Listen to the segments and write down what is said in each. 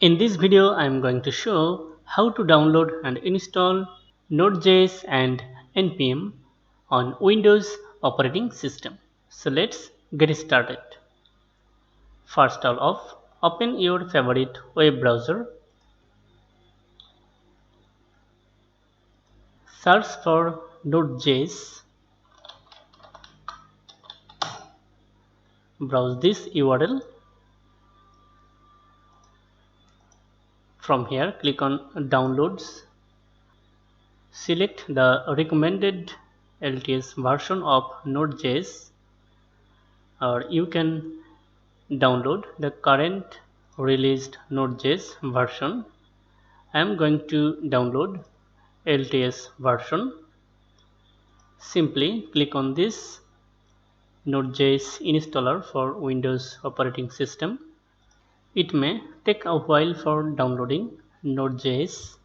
In this video, I am going to show how to download and install Node.js and NPM on Windows operating system. So let's get started. First of all, open your favorite web browser. Search for Node.js. Browse this URL. From here, click on Downloads. Select the recommended LTS version of Node.js, or you can download the current released Node.js version. I am going to download LTS version. Simply click on this Node.js installer for Windows operating system. It may take a while for downloading Node.js.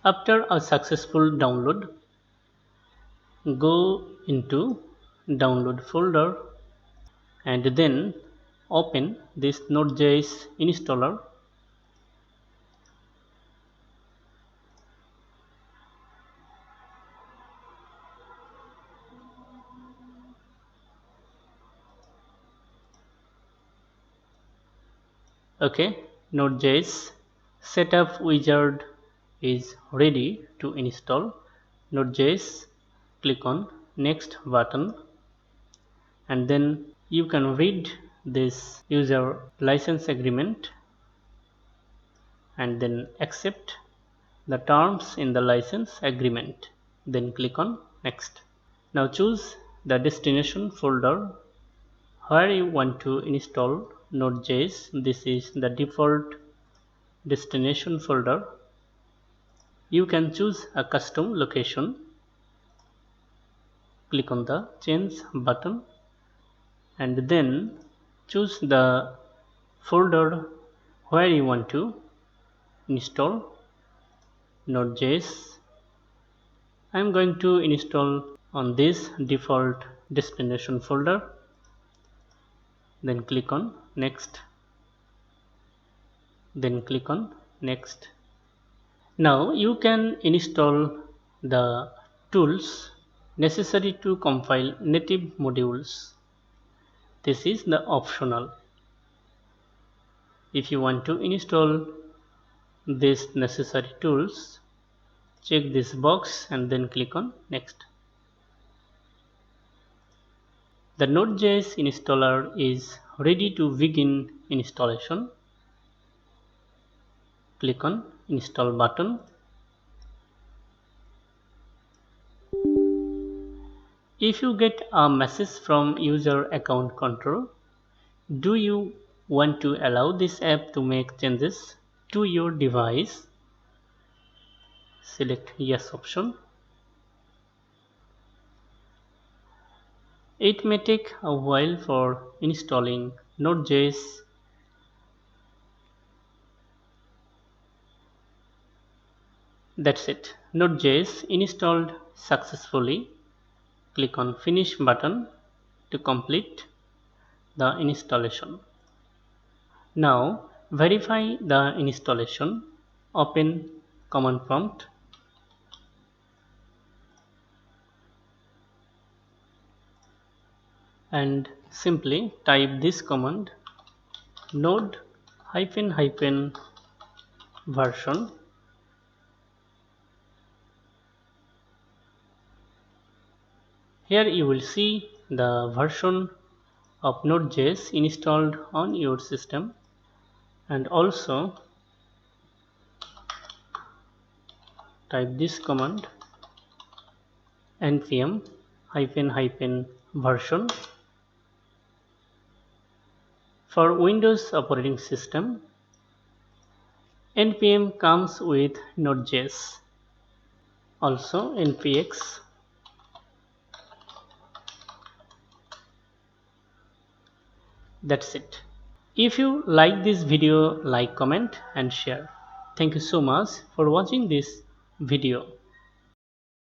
After a successful download, go into download folder and then open this Node.js installer. Okay, Node.js setup wizard is ready to install Node.js. Click on next button and then you can read this user license agreement and then accept the terms in the license agreement. Then click on next. Now choose the destination folder where you want to install Node.js. This is the default destination folder. You can choose a custom location. Click on the change button and then choose the folder where you want to install Node.js. I am going to install on this default destination folder. Then click on next. Then click on next. Now you can install the tools necessary to compile native modules. This is the optional. If you want to install these necessary tools, check this box and then click on next. The Node.js installer is ready to begin installation. Click on install button. If you get a message from user account control, do you want to allow this app to make changes to your device? Select yes option. It may take a while for installing Node.js. That's it. Node.js installed successfully. Click on finish button to complete the installation. Now verify the installation. Open command prompt and simply type this command node -version. Here you will see the version of Node.js installed on your system, and also type this command npm -version. For Windows operating system, npm comes with Node.js, also npx. That's it. If you like this video, like, comment and share. Thank you so much for watching this video.